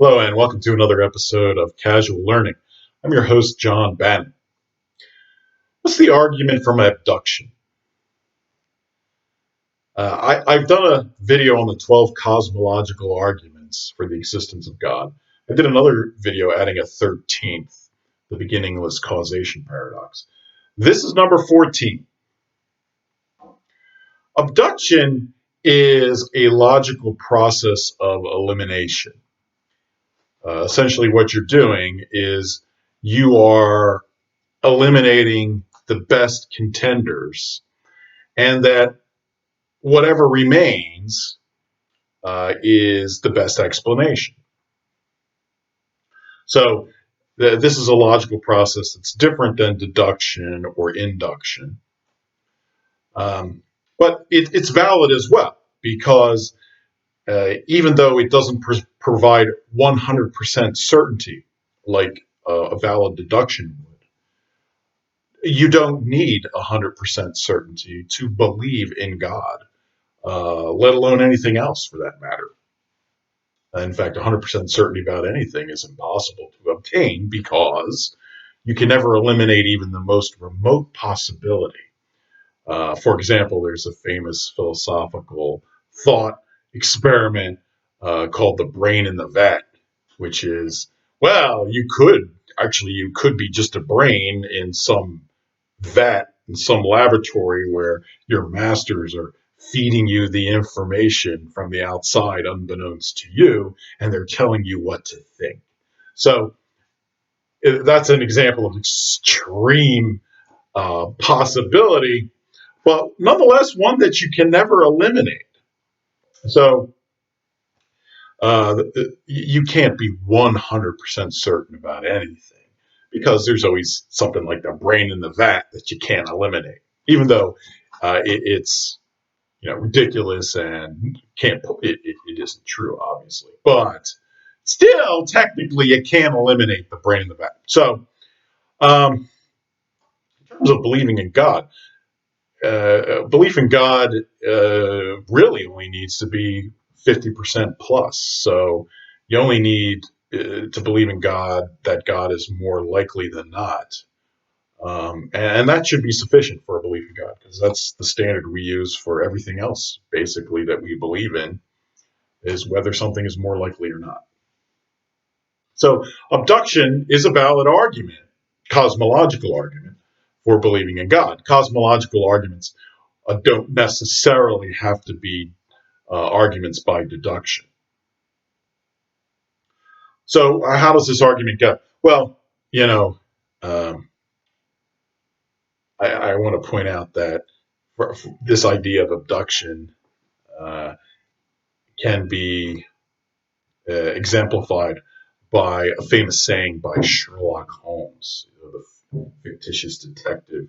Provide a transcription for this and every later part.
Hello and welcome to another episode of Casual Learning. I'm your host, John Bannan. What's the argument from abduction? I've done a video on the 12 cosmological arguments for the existence of God. I did another video adding a 13th, the beginningless causation paradox. This is number 14. Abduction is a logical process of elimination. Essentially, what you're doing is you are eliminating the best contenders, and that whatever remains is the best explanation. So this is a logical process that's different than deduction or induction. But it's valid as well, because even though it doesn't provide 100% certainty like a valid deduction would, you don't need 100% certainty to believe in God, let alone anything else for that matter. In fact, 100% certainty about anything is impossible to obtain because you can never eliminate even the most remote possibility. For example, there's a famous philosophical thought experiment called the brain in the vat, which is, well, you could be just a brain in some vat in some laboratory where your masters are feeding you the information from the outside unbeknownst to you, and they're telling you what to think. So that's an example of extreme possibility, but nonetheless one that you can never eliminate. So you can't be 100% certain about anything, because there's always something like the brain in the vat that you can't eliminate, even though it's ridiculous and it isn't true, obviously, but still technically you can't eliminate the brain in the vat. So in terms of believing in God, belief in God really only needs to be 50% plus. So you only need to believe in God that God is more likely than not. And that should be sufficient for a belief in God, because that's the standard we use for everything else, basically, that we believe in, is whether something is more likely or not. So abduction is a valid argument, cosmological argument, for believing in God. Cosmological arguments don't necessarily have to be arguments by deduction. So how does this argument go? Well, I want to point out that this idea of abduction can be exemplified by a famous saying by Sherlock Holmes, the fictitious detective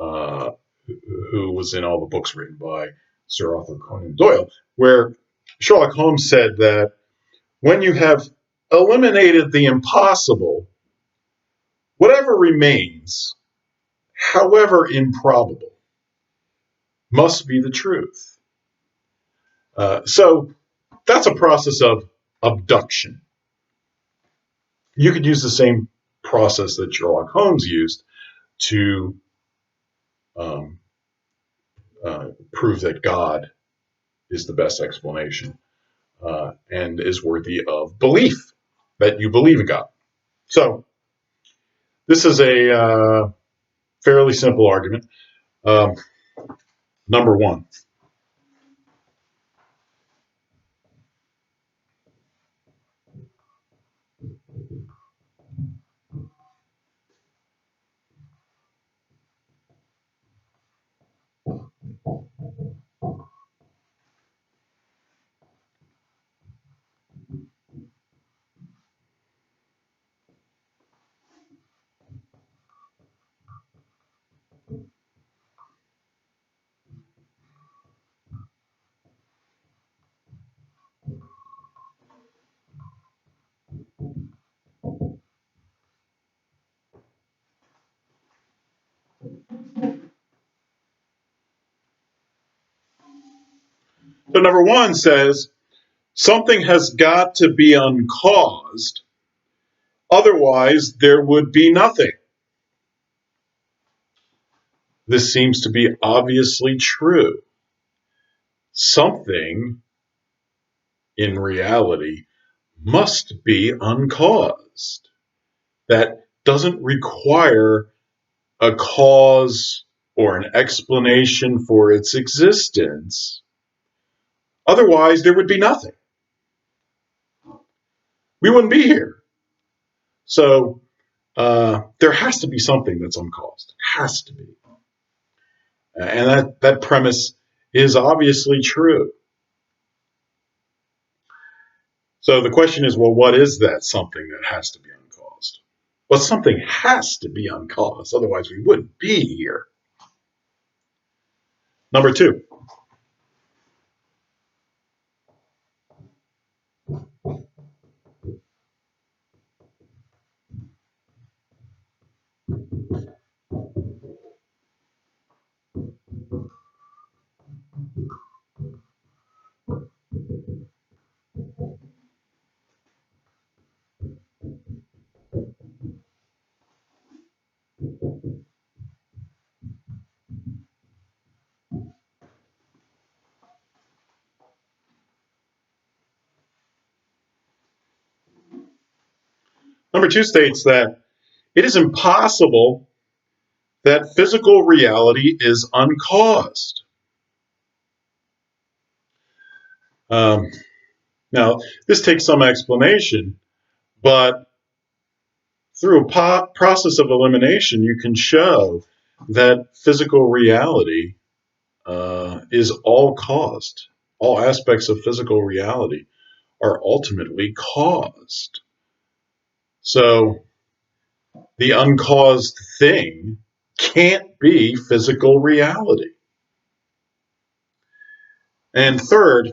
uh, who was in all the books written by Sir Arthur Conan Doyle, where Sherlock Holmes said that when you have eliminated the impossible, whatever remains, however improbable, must be the truth. So that's a process of abduction. You could use the same process that Sherlock Holmes used to um, prove that God is the best explanation and is worthy of belief, that you believe in God. So this is a fairly simple argument. Number one. So number one says Something has got to be uncaused, otherwise there would be nothing. This seems to be obviously true. Something, in reality, must be uncaused. That doesn't require a cause or an explanation for its existence. Otherwise, there would be nothing. We wouldn't be here. So there has to be something that's uncaused. Has to be. And that premise is obviously true. So the question is, well, what is that something that has to be uncaused? Well, something has to be uncaused, otherwise we wouldn't be here. Number two. Number two states that it is impossible that physical reality is uncaused. Um, Now, this takes some explanation, but through a process of elimination, you can show that physical reality is all caused. All aspects of physical reality are ultimately caused. So the uncaused thing can't be physical reality. And third,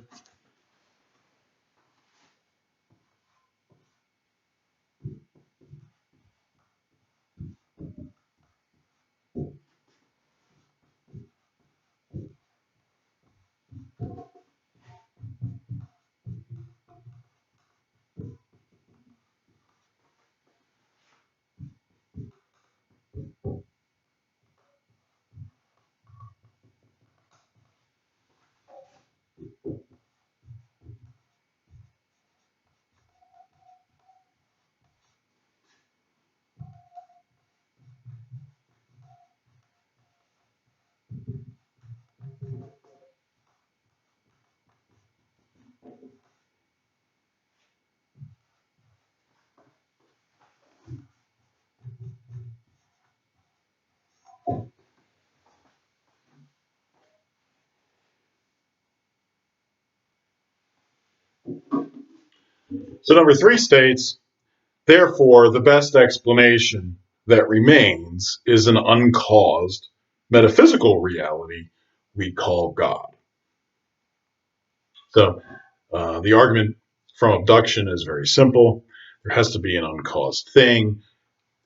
so number three states, therefore, the best explanation that remains is an uncaused metaphysical reality we call God. So the argument from abduction is very simple. There has to be an uncaused thing.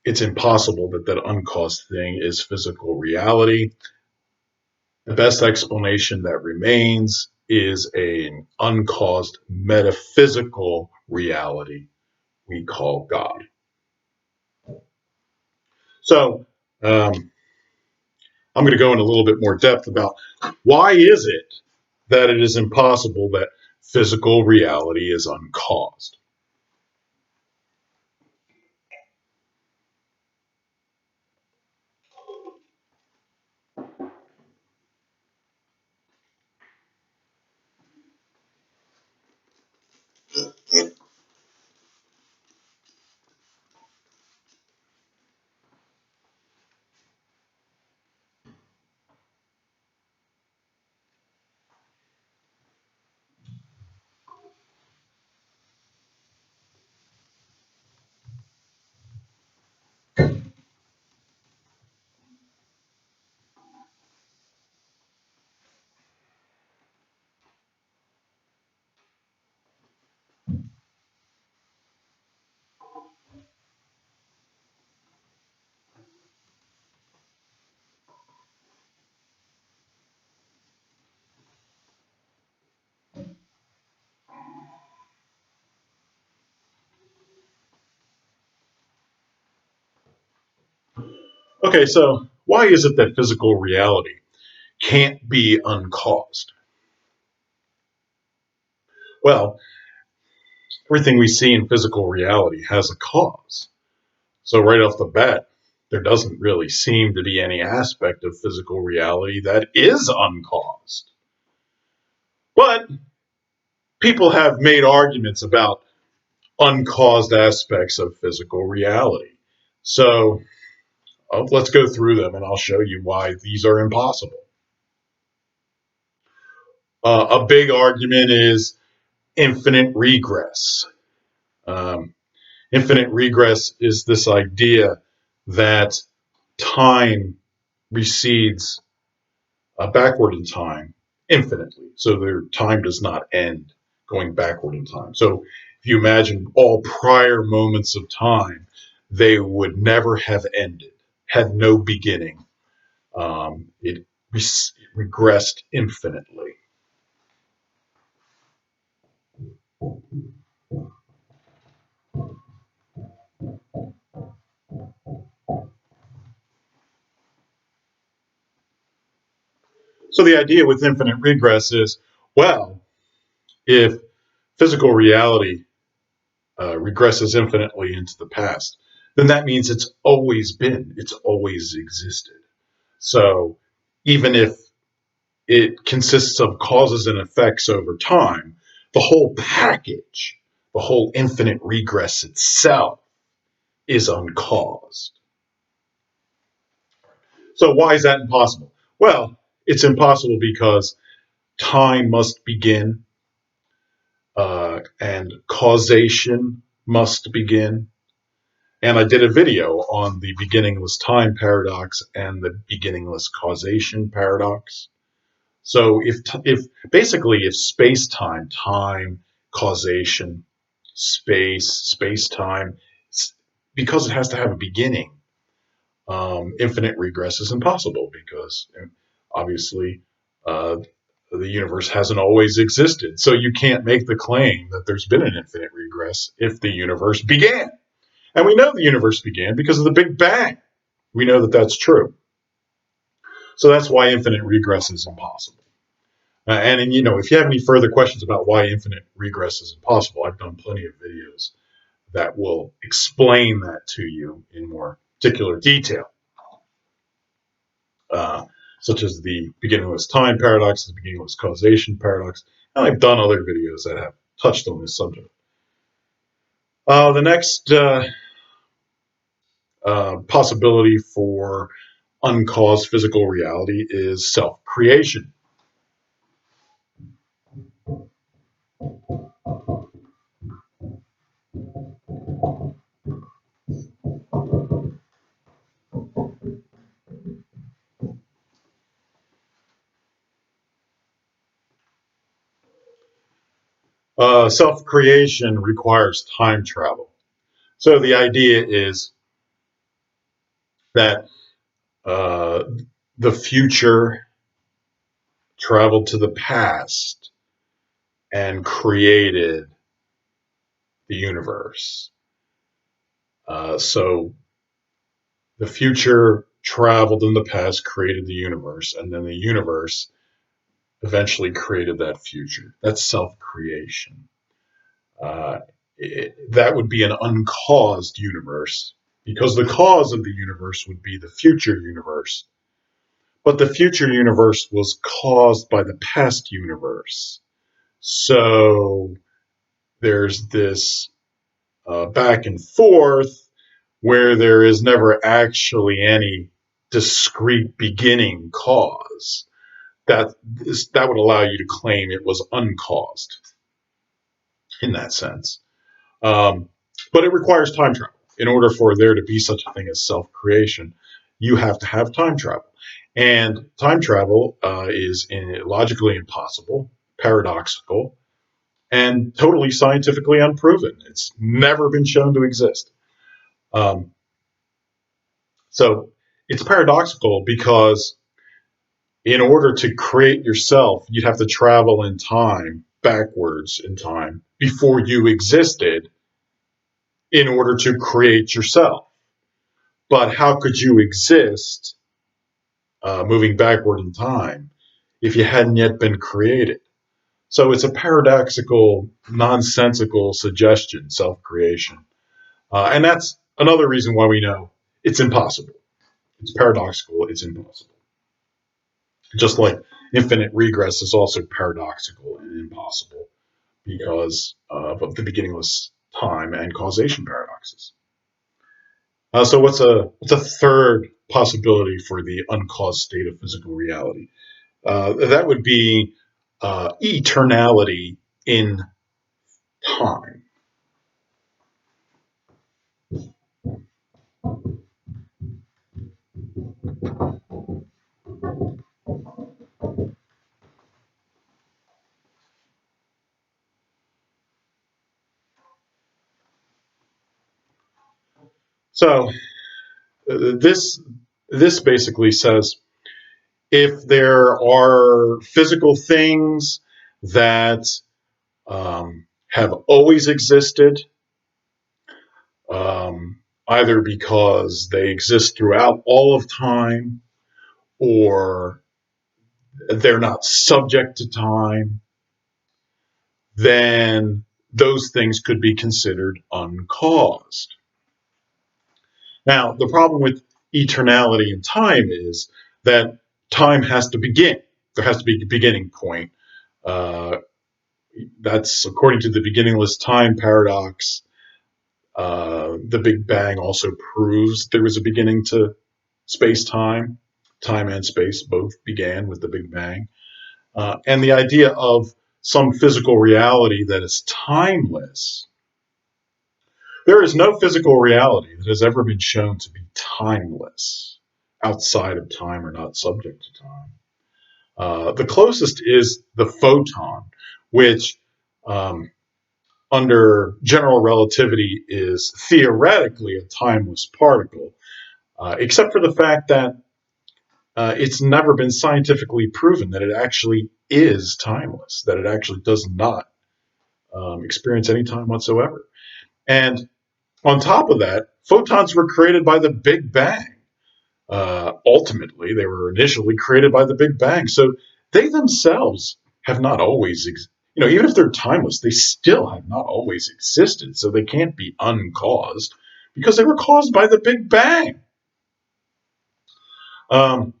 It's impossible that that uncaused thing is physical reality. The best explanation that remains is an uncaused metaphysical reality we call God. So I'm going to go in a little bit more depth about why is it that it is impossible that physical reality is uncaused. Okay, so why is it that physical reality can't be uncaused? Well, everything we see in physical reality has a cause. So right off the bat, there doesn't really seem to be any aspect of physical reality that is uncaused. But people have made arguments about uncaused aspects of physical reality. So let's go through them and I'll show you why these are impossible. A big argument is infinite regress. Um, infinite regress is this idea that time recedes backward in time infinitely. So their time does not end going backward in time. So if you imagine all prior moments of time, they would never have ended, had no beginning. It regressed infinitely. So the idea with infinite regress is, well, if physical reality regresses infinitely into the past, then that means it's always been, it's always existed. So even if it consists of causes and effects over time, the whole package, the whole infinite regress itself is uncaused. So why is that impossible? Well, it's impossible because time must begin and causation must begin. And I did a video on the beginningless time paradox and the beginningless causation paradox. So if basically if space-time, time, causation, space-time, because it has to have a beginning, infinite regress is impossible because obviously uh, the universe hasn't always existed. So you can't make the claim that there's been an infinite regress if the universe began. And we know the universe began because of the Big Bang. We know that that's true. So that's why infinite regress is impossible. And you know, if you have any further questions about why infinite regress is impossible, I've done plenty of videos that will explain that to you in more particular detail, uh, such as the beginningless time paradox, the beginningless causation paradox, and I've done other videos that have touched on this subject. The next possibility for uncaused physical reality is self-creation. Self-creation requires time travel. So the idea is that uh, the future traveled to the past and created the universe. So the future traveled in the past, created the universe, and then the universe eventually created that future. That's self-creation. Uh, that would be an uncaused universe because the cause of the universe would be the future universe. But the future universe was caused by the past universe. So there's this back and forth where there is never actually any discrete beginning cause. That would allow you to claim it was uncaused in that sense. Um, but it requires time travel. In order for there to be such a thing as self-creation, you have to have time travel. And time travel is logically impossible, paradoxical, and totally scientifically unproven. It's never been shown to exist. Um, so it's paradoxical because in order to create yourself, you'd have to travel in time, backwards in time, before you existed in order to create yourself. But how could you exist moving backward in time if you hadn't yet been created? So it's a paradoxical, nonsensical suggestion, self-creation. And that's another reason why we know it's impossible. It's paradoxical, it's impossible. Just like infinite regress is also paradoxical and impossible because of the beginningless time and causation paradoxes. So what's a third possibility for the uncaused state of physical reality? That would be eternality in time. So this this basically says if there are physical things that have always existed, either because they exist throughout all of time or they're not subject to time, then those things could be considered uncaused. Now, the problem with eternality in time is that time has to begin. There has to be a beginning point. Uh, that's according to the beginningless time paradox. The Big Bang also proves there was a beginning to space time. Time and space both began with the Big Bang. And the idea of some physical reality that is timeless. There is no physical reality that has ever been shown to be timeless, outside of time or not subject to time. The closest is the photon, which, under general relativity, is theoretically a timeless particle, except for the fact that it's never been scientifically proven that it actually is timeless, that it actually does not experience any time whatsoever. And on top of that, photons were created by the Big Bang. Ultimately, they were initially created by the Big Bang. So they themselves have not always, even if they're timeless, they still have not always existed. So they can't be uncaused because they were caused by the Big Bang. Um,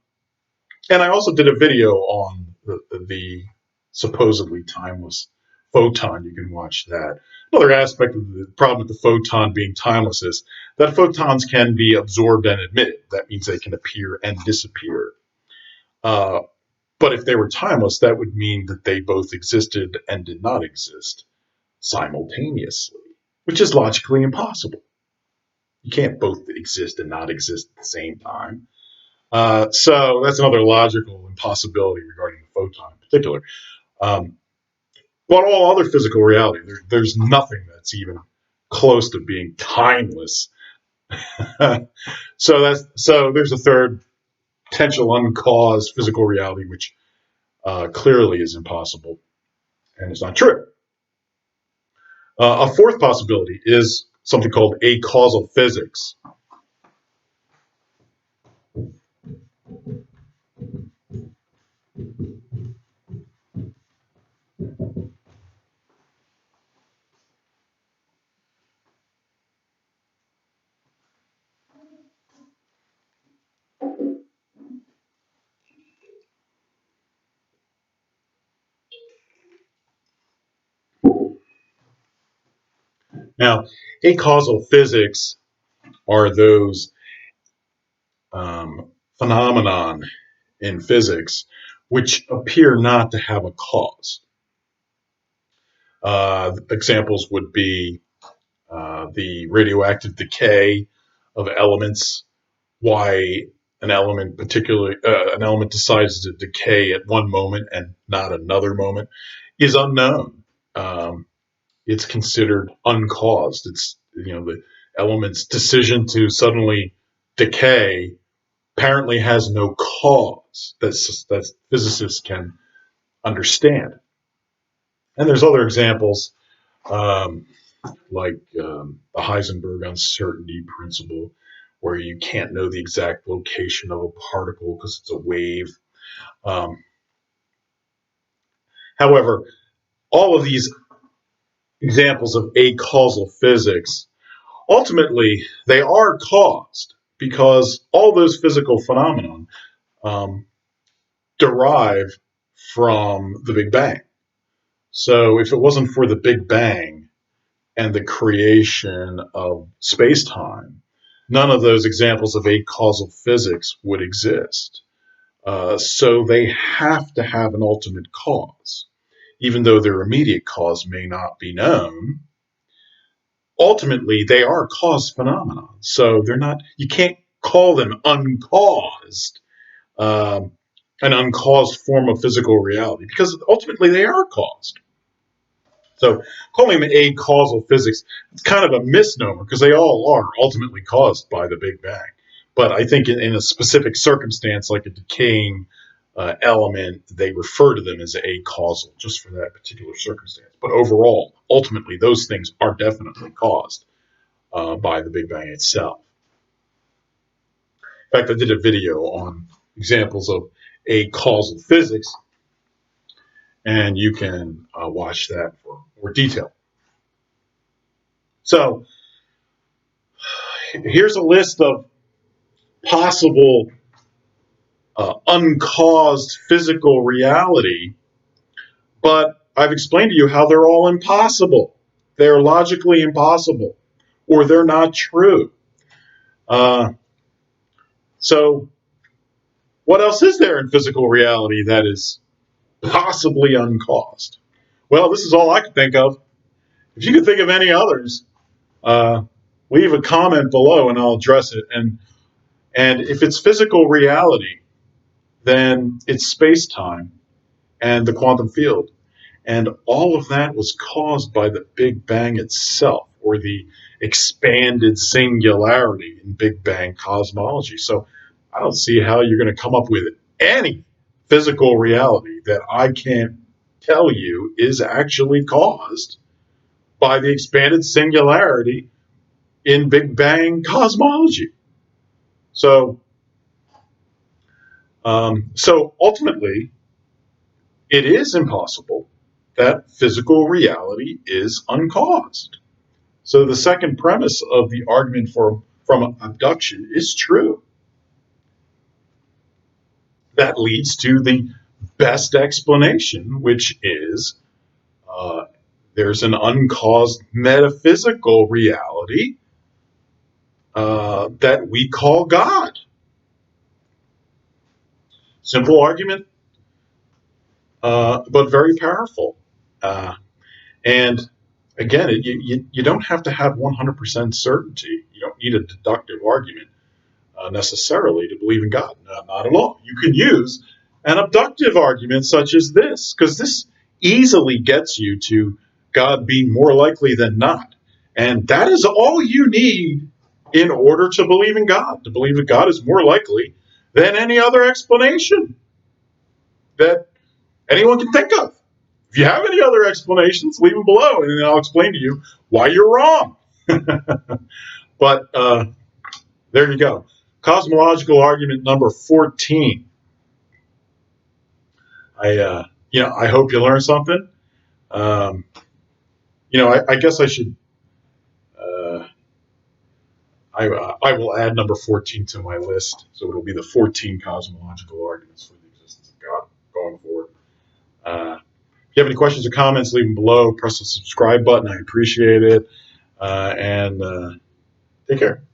and I also did a video on the supposedly timeless photon. You can watch that. Another aspect of the problem with the photon being timeless is that photons can be absorbed and emitted. That means they can appear and disappear. Uh, but if they were timeless, that would mean that they both existed and did not exist simultaneously, which is logically impossible. You can't both exist and not exist at the same time. So that's another logical impossibility regarding the photon in particular. Um, but all other physical reality, there's nothing that's even close to being timeless. So there's a third potential uncaused physical reality, which clearly is impossible and it's not true. A fourth possibility is something called causal physics. Now, causal physics are those phenomenon in physics which appear not to have a cause. Examples would be the radioactive decay of elements, why an element decides to decay at one moment and not another moment is unknown. It's considered uncaused. It's the element's decision to suddenly decay apparently has no cause that physicists can understand. And there's other examples, like the Heisenberg uncertainty principle, where you can't know the exact location of a particle because it's a wave. However, all of these examples of acausal physics, ultimately, they are caused because all those physical phenomena um, derive from the Big Bang. So if it wasn't for the Big Bang and the creation of space-time, none of those examples of acausal physics would exist. So they have to have an ultimate cause. Even though their immediate cause may not be known, ultimately they are caused phenomena. So they're not, you can't call them uncaused, um, an uncaused form of physical reality, because ultimately they are caused. So calling them acausal physics, it's kind of a misnomer because they all are ultimately caused by the Big Bang. But I think in a specific circumstance, like a decaying element, they refer to them as acausal just for that particular circumstance. But overall, ultimately, those things are definitely caused by the Big Bang itself. In fact, I did a video on examples of acausal physics, and you can watch that for more detail. So here's a list of possible uncaused physical reality, but I've explained to you how they're all impossible. They're logically impossible, or they're not true. So what else is there in physical reality that is possibly uncaused? Well, this is all I could think of. If you could think of any others, leave a comment below and I'll address it. And if it's physical reality, then it's space-time and the quantum field. And all of that was caused by the Big Bang itself, or the expanded singularity in Big Bang cosmology. So I don't see how you're going to come up with any physical reality that I can't tell you is actually caused by the expanded singularity in Big Bang cosmology. So ultimately, it is impossible that physical reality is uncaused. So the second premise of the argument from abduction is true. That leads to the best explanation, which is there's an uncaused metaphysical reality that we call God. Simple argument, but very powerful. And again, you don't have to have 100% certainty. You don't need a deductive argument necessarily to believe in God. No, not at all. You can use an abductive argument such as this, because this easily gets you to God being more likely than not. And that is all you need in order to believe in God, to believe that God is more likely than any other explanation that anyone can think of. If you have any other explanations, leave them below, and then I'll explain to you why you're wrong. But there you go. Cosmological argument number 14. I hope you learned something. I guess I should. I will add number 14 to my list, so it'll be the 14 cosmological arguments for the existence of God going forward. If you have any questions or comments, leave them below. Press the subscribe button. I appreciate it. And take care.